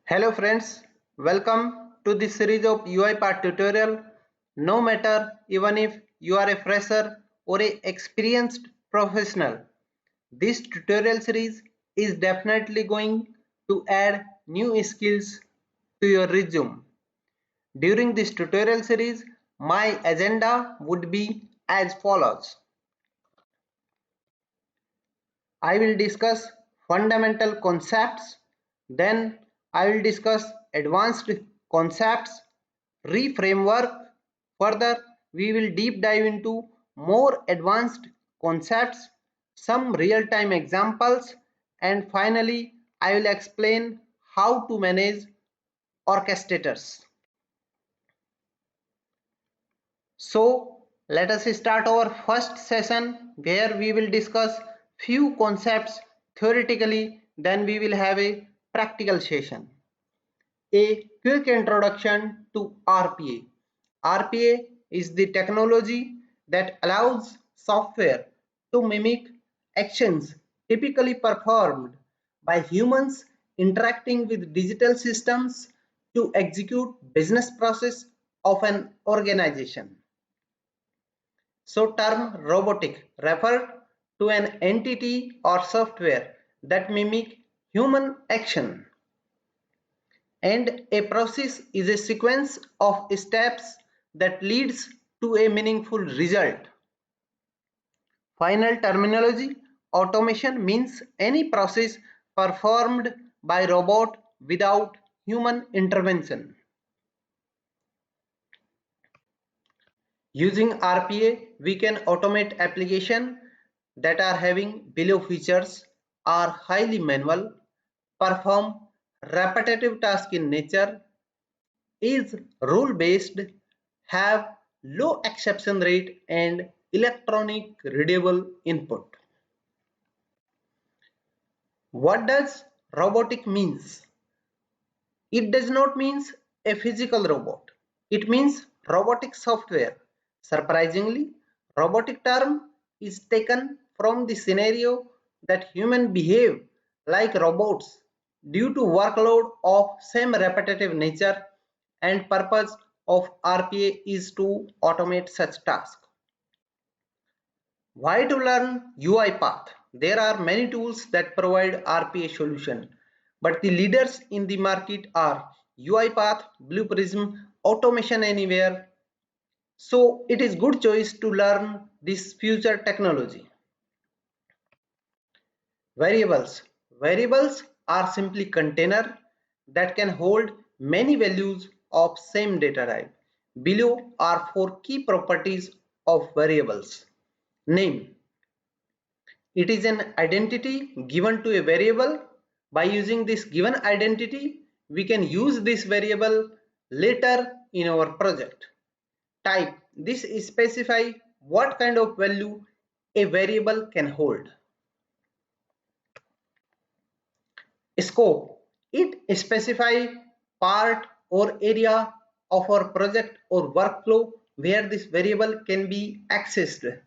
Hello friends, welcome to this series of UiPath tutorial. No matter even if you are a fresher or a experienced professional, this tutorial series is definitely going to add new skills to your resume. During this tutorial series, my agenda would be as follows. I will discuss fundamental concepts, then I will discuss advanced concepts, reframework. Further, we will deep dive into more advanced concepts, some real-time examples, and finally, I will explain how to manage orchestrators. So let us start our first session where we will discuss few concepts theoretically, then we will have a practical session. A quick introduction to RPA. RPA is the technology that allows software to mimic actions typically performed by humans interacting with digital systems to execute business process of an organization. So term robotic refer to an entity or software that mimic human action, and a process is a sequence of steps that leads to a meaningful result. Final terminology: automation means any process performed by robot without human intervention. Using RPA, we can automate applications that are having below features: are highly manual, perform repetitive tasks in nature, is rule-based, have low exception rate, and electronic readable input. What does robotic means? It does not mean a physical robot. It means robotic software. Surprisingly, robotic term is taken from the scenario that humans behave like robots due to workload of same repetitive nature, and purpose of RPA is to automate such tasks. Why to learn UiPath? There are many tools that provide RPA solution, but the leaders in the market are UiPath, Blue Prism, Automation Anywhere. So it is good choice to learn this future technology. Variables. Variables are simply container that can hold many values of same data type. Below are four key properties of variables. Name. It is an identity given to a variable. By using this given identity, we can use this variable later in our project. Type. This specifies what kind of value a variable can hold. Scope. It specifies part or area of our project or workflow where this variable can be accessed.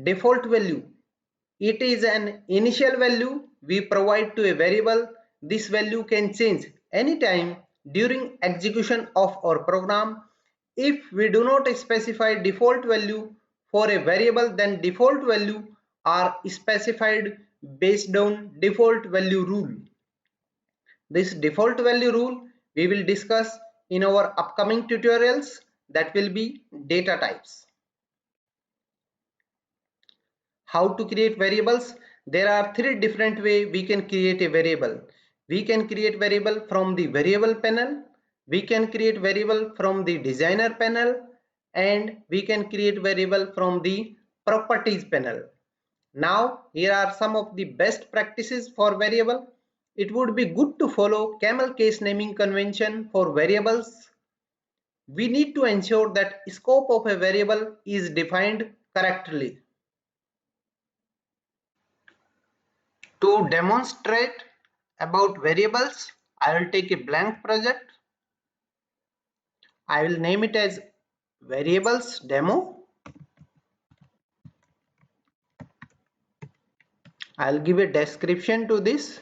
Default value. It is an initial value we provide to a variable. This value can change anytime during execution of our program. If we do not specify default value for a variable, then default value are specified based on default value rule. This default value rule we will discuss in our upcoming tutorials, that will be data types. How to create variables? There are three different ways we can create a variable. We can create variable from the variable panel, we can create variable from the designer panel, and we can create variable from the properties panel. Now here are some of the best practices for variable. It would be good to follow camel case naming convention for variables. We need to ensure that scope of a variable is defined correctly. To demonstrate about variables, I will take a blank project. I will name it as variables demo. I will give a description to this.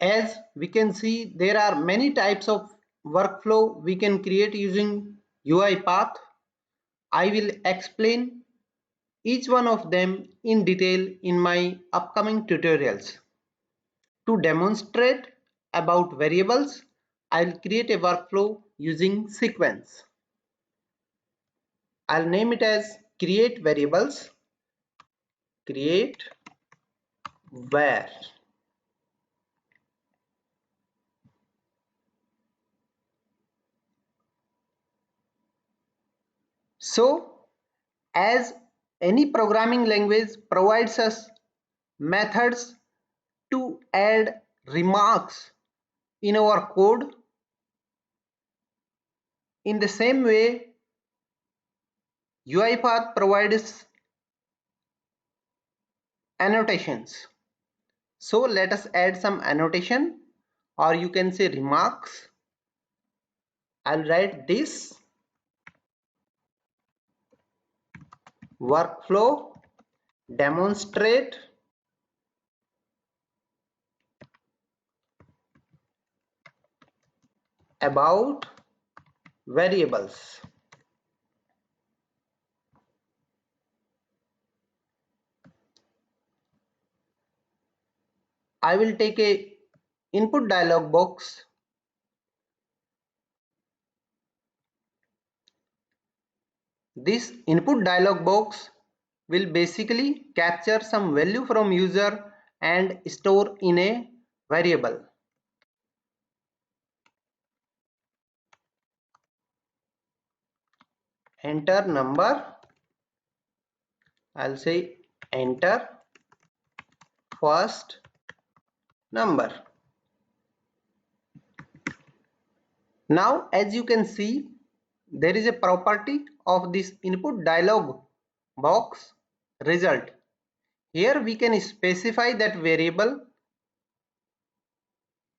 As we can see, there are many types of workflow we can create using UiPath. I will explain each one of them in detail in my upcoming tutorials. To demonstrate about variables, I'll create a workflow using sequence. I'll name it as create variables, create var. So, as any programming language provides us methods to add remarks in our code, in the same way UiPath provides annotations. So let us add some annotation, or you can say remarks. I'll write this workflow demonstrate about variables. I will take a input dialog box. This input dialog box will basically capture some value from user and store in a variable. Enter number. I'll say enter first number. Now as you can see, there is a property of this input dialog box result. Here we can specify that variable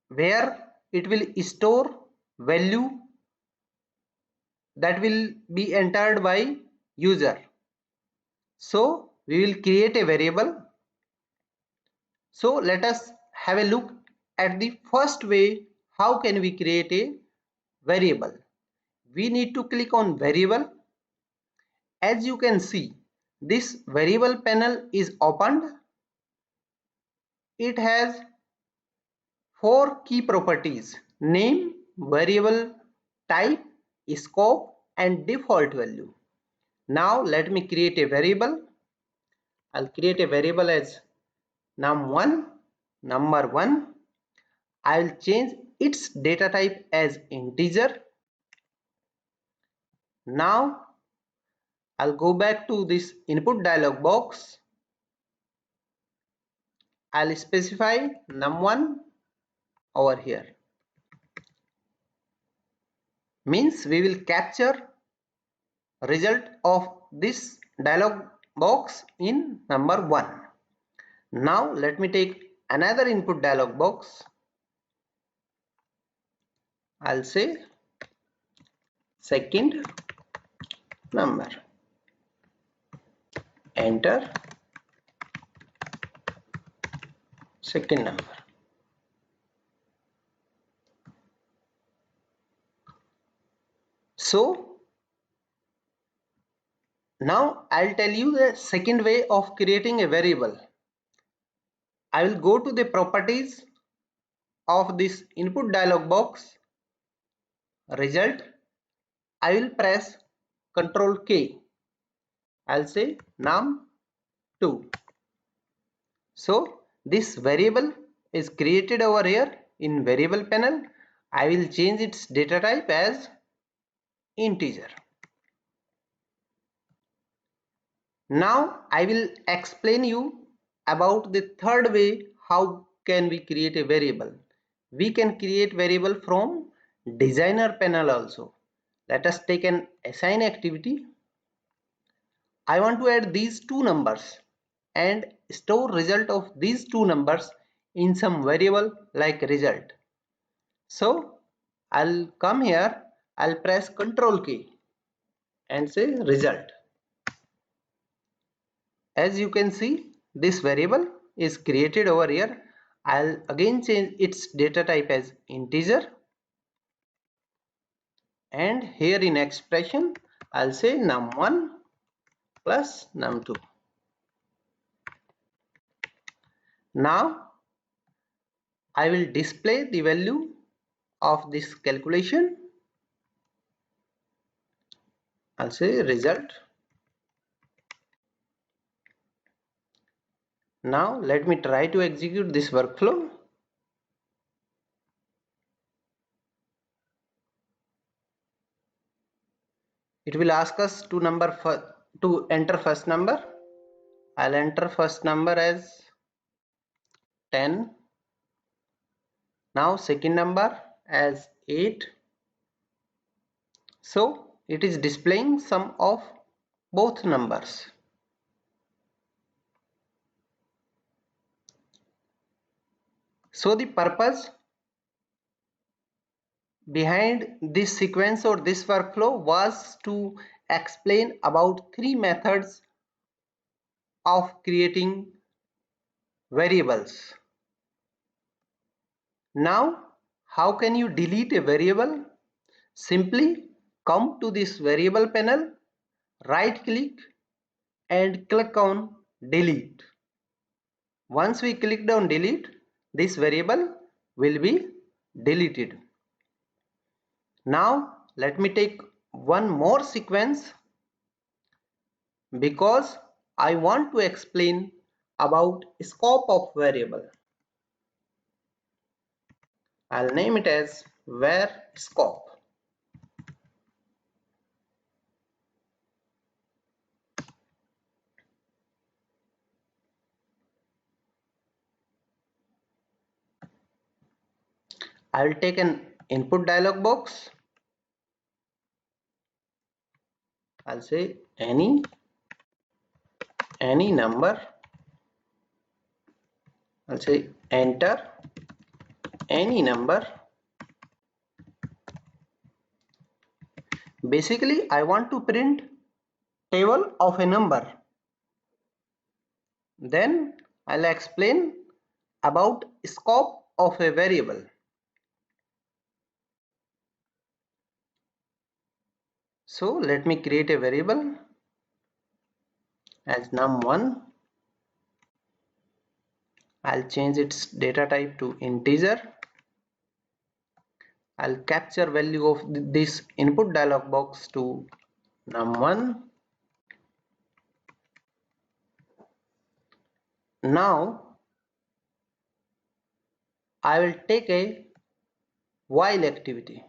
where it will store value that will be entered by user. So we will create a variable. So let us have a look at the first way how can we create a variable. We need to click on variable. As you can see, this variable panel is opened. It has four key properties: name, variable type, scope and default value. Now let me create a variable. I'll create a variable as num1, number 1. I'll change its data type as integer. Now I'll go back to this input dialog box. I'll specify num1 over here. Means we will capture result of this dialog box in number 1. Now let me take another input dialog box. I'll say second number. Enter second number. So now I'll tell you the second way of creating a variable. I will go to the properties of this input dialog box, result. I will press Ctrl K. I'll say num2. So this variable is created over here in variable panel. I will change its data type as integer. Now I will explain you about the third way how can we create a variable. We can create variable from designer panel also. Let us take an assign activity. I want to add these two numbers and store result of these two numbers in some variable like result. So I'll come here, I'll press Ctrl key and say result. As you can see, this variable is created over here. I'll again change its data type as integer, and here in expression I'll say num1 plus num2. Now I will display the value of this calculation. I'll say result. Now let me try to execute this workflow. It will ask us to enter first number. I'll enter first number as 10. Now second number as 8. So it is displaying sum of both numbers. So the purpose behind this sequence or this workflow was to explain about three methods of creating variables. Now, how can you delete a variable? Simply come to this variable panel, right click and click on delete. Once we click on delete, this variable will be deleted. Now let me take one more sequence because I want to explain about scope of variable. I'll name it as var scope. I'll take an input dialog box. I'll say any number. I'll say enter any number. Basically, I want to print table of a number. Then I'll explain about scope of a variable. So let me create a variable as num1. I'll change its data type to integer. I'll capture value of this input dialog box to num1. Now I will take a while activity.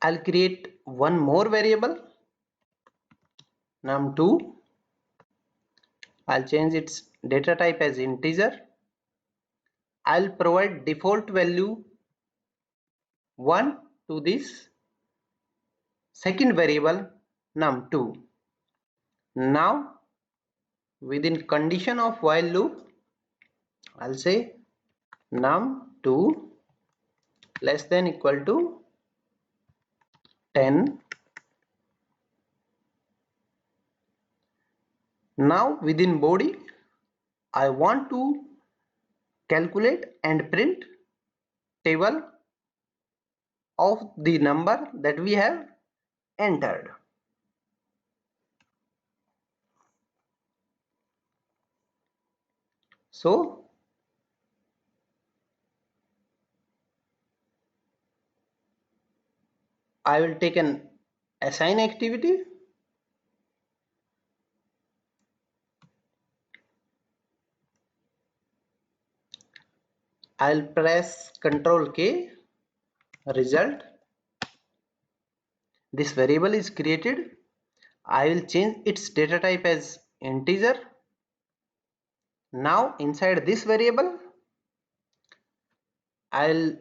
I'll create one more variable num2. I'll change its data type as integer. I'll provide default value 1 to this second variable num2. Now within condition of while loop, I'll say num2 less than equal to 10. Now within body, I want to calculate and print table of the number that we have entered. So I will take an assign activity. I'll press Ctrl K, result. This variable is created. I will change its data type as integer. Now inside this variable, I'll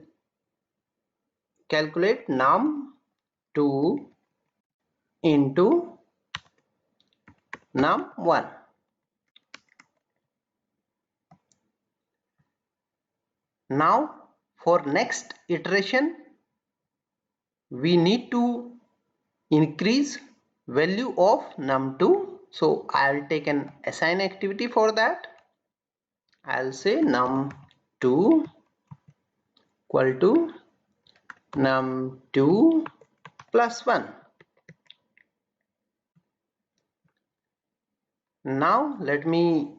calculate num2 into num1. Now for next iteration, we need to increase value of num2. So I'll take an assign activity for that. I'll say num2 equal to num2 plus 1. Now let me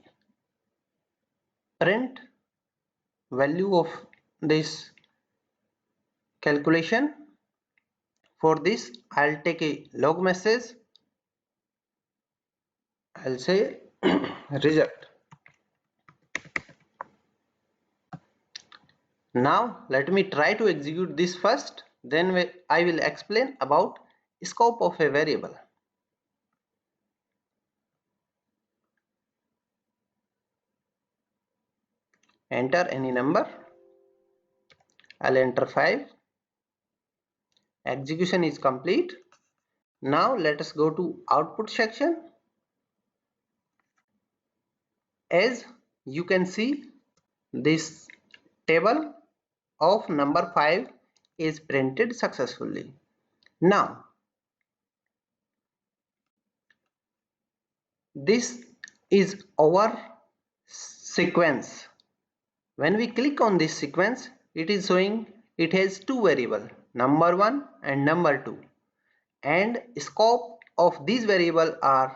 print value of this calculation. For this I'll take a log message. I'll say result. Now let me try to execute this first, then I will explain about scope of a variable. Enter any number. I'll enter 5. Execution is complete. Now let us go to output section. As you can see, this table of number 5 is printed successfully. Now this is our sequence. When we click on this sequence, it is showing it has two variables, number 1 and number 2, and scope of these variables are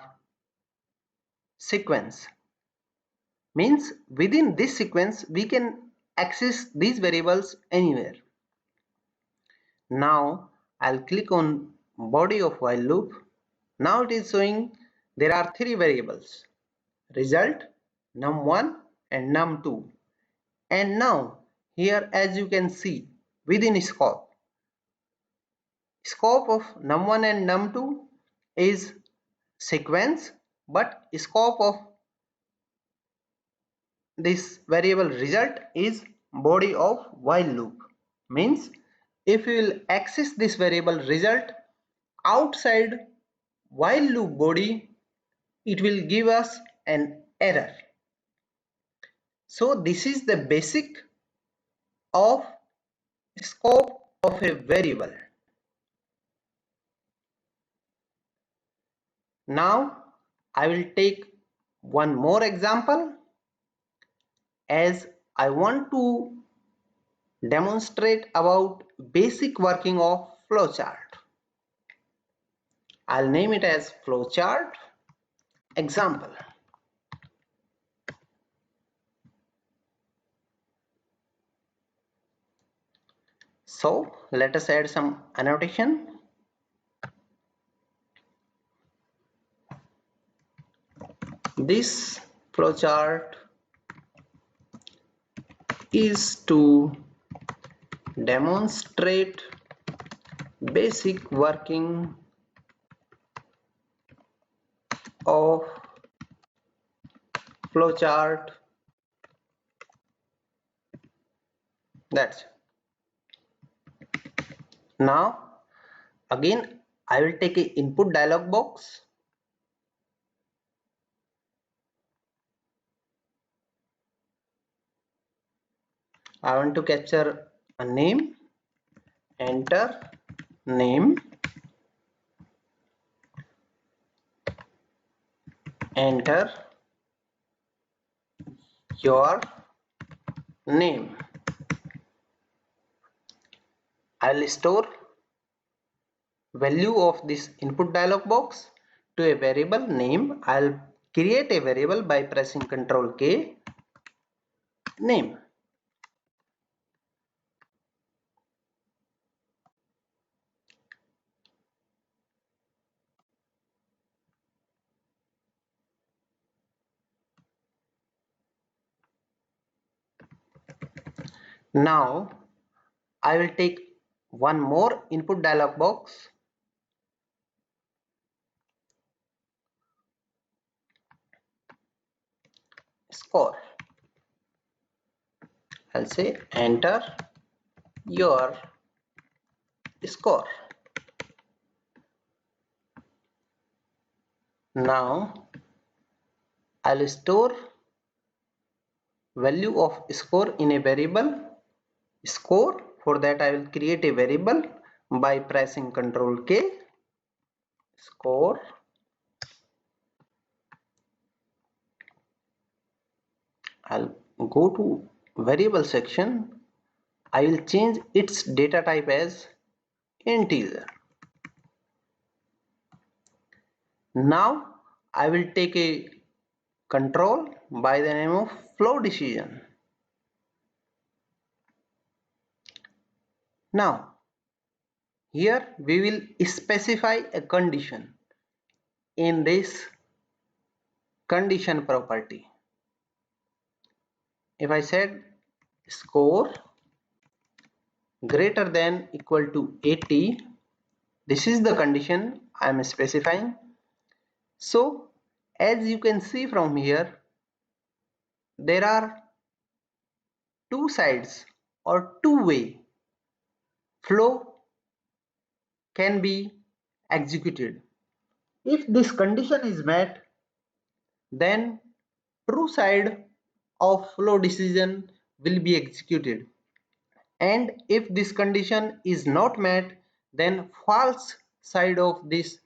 sequence. Means within this sequence we can access these variables anywhere. Now I'll click on body of while loop. Now it is showing there are three variables, result, num1 and num2. And now here, as you can see, within scope of num1 and num2 is sequence, but scope of this variable result is body of while loop. Means if we will access this variable result outside while loop body, it will give us an error. So this is the basic of scope of a variable. Now I will take one more example, as I want to demonstrate about basic working of flowchart. I'll name it as flowchart example. So let us add some annotation. This flowchart is to demonstrate basic working of flowchart. That's it. Now again I will take a input dialog box. I want to capture a name. Enter name. Enter your name. I'll store value of this input dialog box to a variable name. I'll create a variable by pressing Ctrl K, name. Now I will take one more input dialog box. Score. I'll say enter your score. Now I'll store value of score in a variable score. For that I will create a variable by pressing Ctrl K, score. I'll go to variable section. I will change its data type as integer. Now I will take a control by the name of flow decision. Now here we will specify a condition in this condition property. If I said score greater than equal to 80, this is the condition I am specifying. So as you can see from here, there are two sides or two-way flow can be executed. If this condition is met, then true side of flow decision will be executed, and if this condition is not met, then false side of this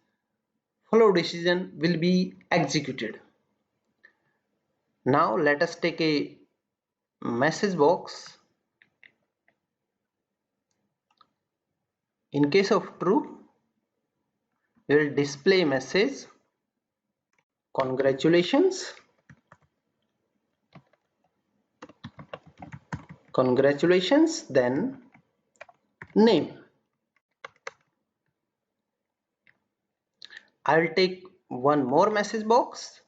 flow decision will be executed. Now let us take a message box. In case of true, we will display message congratulations, then name. I will take one more message box.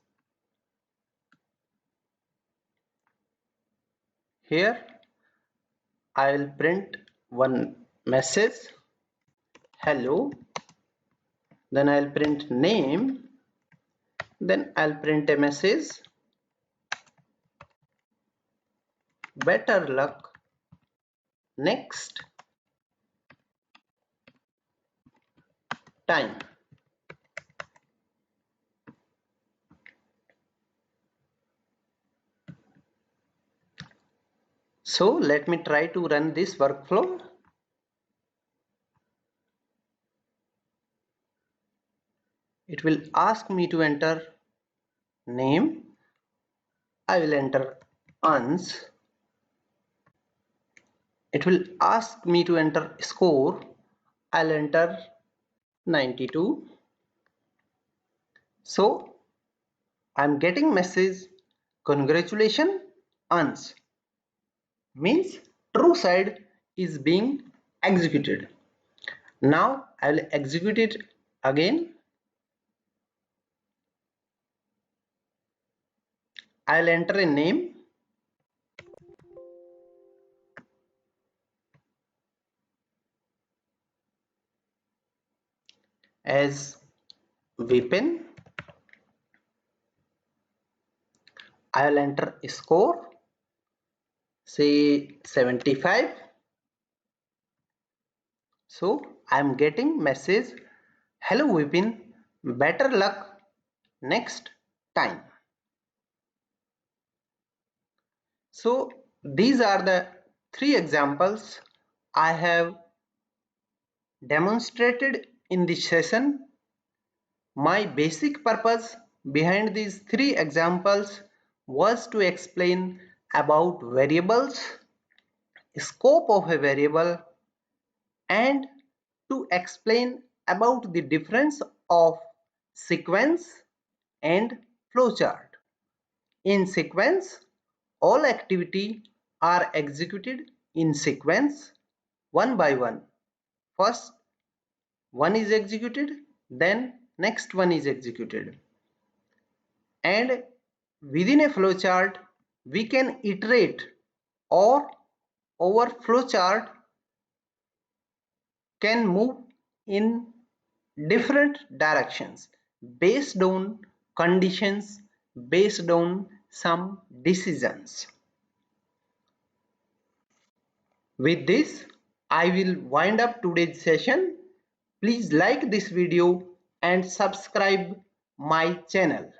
Here I will print one message hello, then I'll print name, then I'll print a message better luck next time. So let me try to run this workflow. It will ask me to enter name. I will enter Ans. It will ask me to enter score. I'll enter 92. So I'm getting message congratulations Ans, means true side is being executed. Now I will execute it again. I will enter a name. As Vipin. I will enter a score, say 75. So I am getting message hello Vipin, better luck next time. So these are the three examples I have demonstrated in this session. My basic purpose behind these three examples was to explain about variables, scope of a variable, and to explain about the difference of sequence and flowchart. In sequence, all activity are executed in sequence one by one. First one is executed, then next one is executed. And within a flowchart, we can iterate, or our flowchart can move in different directions based on conditions, based on some decisions. With this, I will wind up today's session. Please like this video and subscribe my channel.